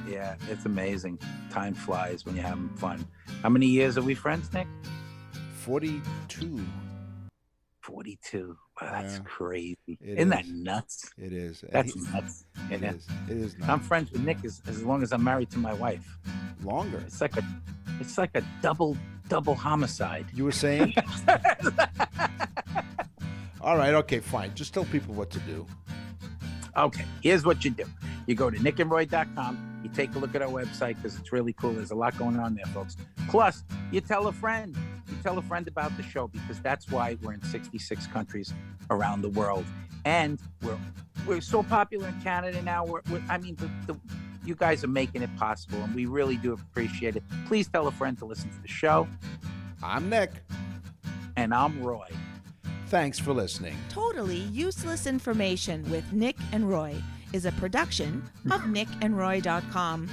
Yeah, it's amazing. Time flies when you're having fun. How many years are we friends, Nick? 42. 42. Wow, that's Yeah. crazy. It Isn't that is. nuts? It is. That's nuts. It Yeah. is. It is not I'm friends with Nick as long as I'm married to my wife. longer. It's like a double homicide. You were saying? All right. Okay, fine. Just tell people what to do. Okay, here's what you do. You go to nickandroy.com. You take a look at our website because it's really cool. There's a lot going on there, folks. Plus, you tell a friend. You tell a friend about the show because that's why we're in 66 countries around the world. And we're so popular in Canada now. You guys are making it possible, and we really do appreciate it. Please tell a friend to listen to the show. I'm Nick. And I'm Roy. Thanks for listening. Totally Useless Information with Nick and Roy is a production of nickandroy.com.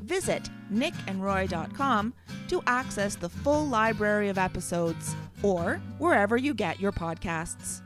Visit nickandroy.com to access the full library of episodes or wherever you get your podcasts.